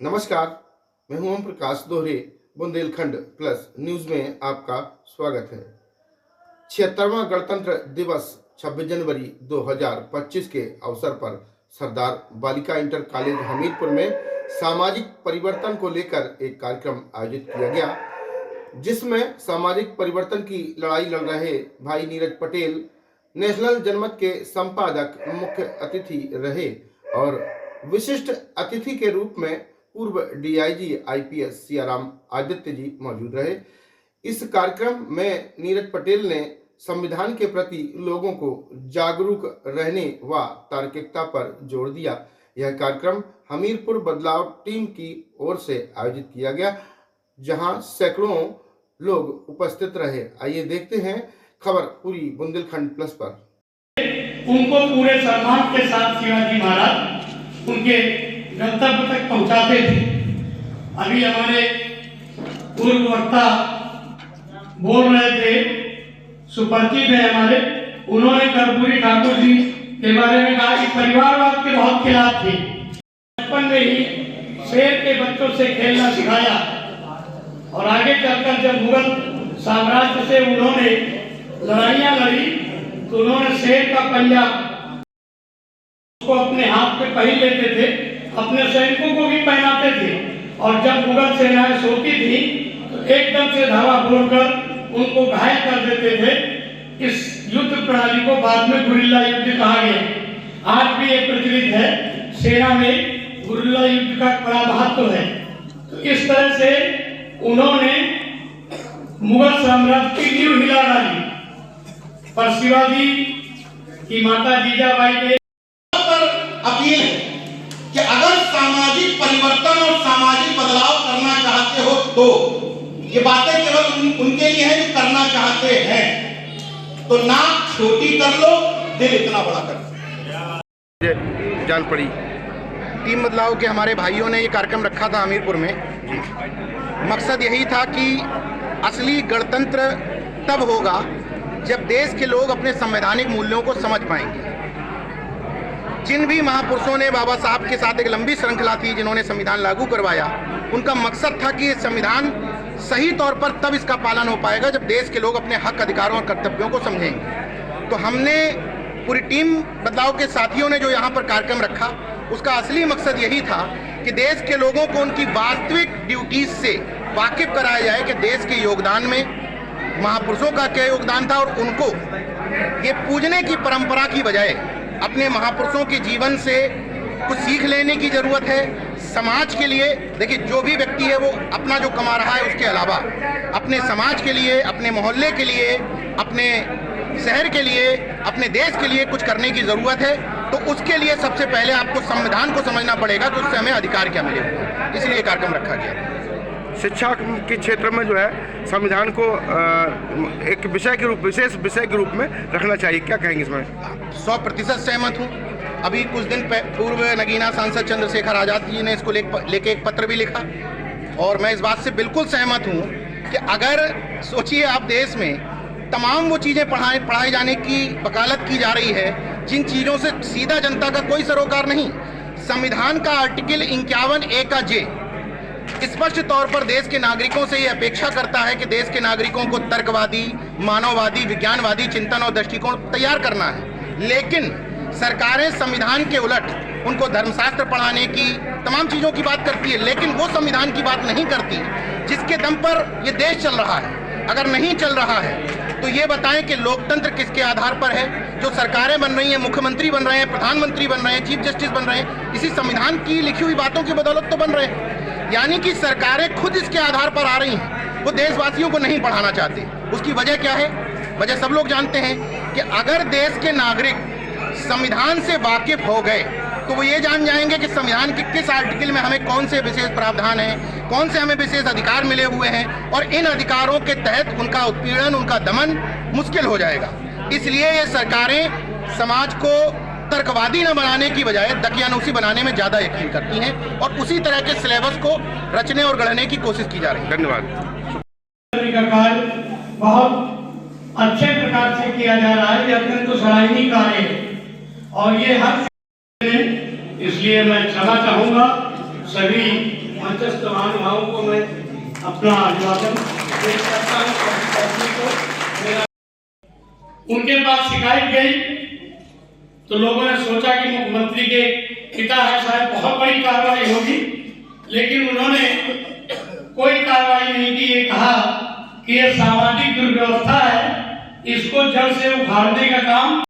नमस्कार, मैं हूं ओम प्रकाश दोहरे। बुंदेलखंड प्लस न्यूज में आपका स्वागत है। 76वां गणतंत्र दिवस 26 जनवरी 2025 के अवसर पर सरदार बालिका इंटर कॉलेज हमीरपुर में सामाजिक परिवर्तन को लेकर एक कार्यक्रम आयोजित किया गया, जिसमें सामाजिक परिवर्तन की लड़ाई लड़ रहे भाई नीरज पटेल नेशनल जनमत के संपादक मुख्य अतिथि रहे और विशिष्ट अतिथि के रूप में पूर्व डीआईजी आईपीएस सियाराम आदित्य जी मौजूद रहे। इस कार्यक्रम में नीरज पटेल ने संविधान के प्रति लोगों को जागरूक रहने व तार्किकता पर जोर दिया। यह कार्यक्रम हमीरपुर बदलाव टीम की ओर से आयोजित किया गया, जहां सैकड़ों लोग उपस्थित रहे। आइए देखते हैं खबर पूरी बुंदेलखंड प्लस पर। उनको पूरे सम्मान के साथ शिवाजी महाराज उनके गंतव्य तक पहुंचाते थे। अभी हमारे पूर्व वक्ता बोल रहे थे, सुपरिचित है हमारे, उन्होंने कर्पूरी ठाकुर जी के बारे में कहा कि परिवारवाद के बहुत खिलाफ थे। बचपन में ही शेर के बच्चों से खेलना सिखाया और आगे चलकर जब मुगल साम्राज्य से उन्होंने लड़ाइयां लड़ी तो उन्होंने शेर का पंजा उसको अपने हाथ में पहन लेते थे, अपने सैनिकों को भी पहनाते थे और जब मुगल सेनाएं सोती थी तो एकदम से धावा बोलकर उनको घायल कर देते थे। इस युद्ध प्रणाली को बाद में गुरिल्ला युद्ध कहा गया। आज भी ये प्रचलित है, सेना में गुरिल्ला युद्ध का बड़ा महत्व है। तो इस तरह से उन्होंने मुगल साम्राज्य की नींव हिला डाली। पर शिवाजी की माता जीजाबाई ने अपील है कि अगर सामाजिक परिवर्तन और सामाजिक बदलाव करना चाहते हो तो ये बातें केवल उनके लिए है जो करना चाहते हैं। तो नाक छोटी कर लो, दिल इतना बड़ा कर लो। जान पड़ी टीम बदलाव के हमारे भाइयों ने ये कार्यक्रम रखा था हमीरपुर में। मकसद यही था कि असली गणतंत्र तब होगा जब देश के लोग अपने संवैधानिक मूल्यों को समझ पाएंगे। जिन भी महापुरुषों ने बाबा साहब के साथ एक लंबी श्रृंखला थी, जिन्होंने संविधान लागू करवाया, उनका मकसद था कि ये संविधान सही तौर पर तब इसका पालन हो पाएगा जब देश के लोग अपने हक, अधिकारों और कर्तव्यों को समझेंगे। तो हमने पूरी टीम बदलाव के साथियों ने जो यहाँ पर कार्यक्रम रखा, उसका असली मकसद यही था कि देश के लोगों को उनकी वास्तविक ड्यूटीज से वाकिफ कराया जाए कि देश के योगदान में महापुरुषों का क्या योगदान था और उनको ये पूजने की परंपरा की बजाय अपने महापुरुषों के जीवन से कुछ सीख लेने की जरूरत है। समाज के लिए देखिए, जो भी व्यक्ति है वो अपना जो कमा रहा है उसके अलावा अपने समाज के लिए, अपने मोहल्ले के लिए, अपने शहर के लिए, अपने देश के लिए कुछ करने की जरूरत है। तो उसके लिए सबसे पहले आपको संविधान को समझना पड़ेगा कि उससे हमें अधिकार क्या मिले, इसलिए कार्यक्रम रखा गया। शिक्षा के क्षेत्र में जो है संविधान को एक विषय के रूप, विशेष विषय के रूप में रखना चाहिए, क्या कहेंगे इसमें? 100% सहमत हूँ। अभी कुछ दिन पूर्व नगीना सांसद चंद्रशेखर आजाद जी ने इसको लेके एक पत्र भी लिखा और मैं इस बात से बिल्कुल सहमत हूँ कि अगर सोचिए आप, देश में तमाम वो चीज़ें पढ़ाई जाने की वकालत की जा रही है जिन चीज़ों से सीधा जनता का कोई सरोकार नहीं। संविधान का आर्टिकल 51A स्पष्ट तौर पर देश के नागरिकों से ये अपेक्षा करता है कि देश के नागरिकों को तर्कवादी, मानववादी, विज्ञानवादी चिंतन और दृष्टिकोण तैयार करना है। लेकिन सरकारें संविधान के उलट उनको धर्मशास्त्र पढ़ाने की, तमाम चीज़ों की बात करती है, लेकिन वो संविधान की बात नहीं करती जिसके दम पर ये देश चल रहा है। अगर नहीं चल रहा है तो ये बताएं कि लोकतंत्र किसके आधार पर है? जो सरकारें बन रही हैं, मुख्यमंत्री बन रहे हैं, प्रधानमंत्री बन रहे हैं, चीफ जस्टिस बन रहे हैं, इसी संविधान की लिखी हुई बातों की बदौलत तो बन रहे हैं। यानी कि सरकारें खुद इसके आधार पर आ रही हैं, वो देशवासियों को नहीं पढ़ाना चाहती। उसकी वजह क्या है? वजह सब लोग जानते हैं कि अगर देश के नागरिक संविधान से वाकिफ हो गए तो वो ये जान जाएंगे कि संविधान के किस आर्टिकल में हमें कौन से विशेष प्रावधान हैं, कौन से हमें विशेष अधिकार मिले हुए हैं और इन अधिकारों के तहत उनका उत्पीड़न, उनका दमन मुश्किल हो जाएगा। इसलिए ये सरकारें समाज को तर्कवादी न बनाने की बजाय दकियानूसी बनाने में ज़्यादा यकीन करती हैं और उसी तरह के सिलेबस को रचने और गढ़ने की कोशिश की जा रही है। धन्यवाद। का कार्य बहुत अच्छे प्रकार से किया जा रहा है, ये अत्यंत सराहनीय कार्य है और ये हर, इसलिए मैं क्षमा चाहूंगा सभी मंचस्थ महानुभावों को मैं अपना अभिवादन पेश करता हूँ। मेरा उनके पास शिकायत गई तो लोगों ने सोचा कि मुख्यमंत्री के पिता है, शायद बहुत बड़ी कार्रवाई होगी, लेकिन उन्होंने कोई कार्रवाई नहीं की। ये कहा कि ये सामाजिक दुर्व्यवस्था है, इसको जड़ से उखाड़ने का काम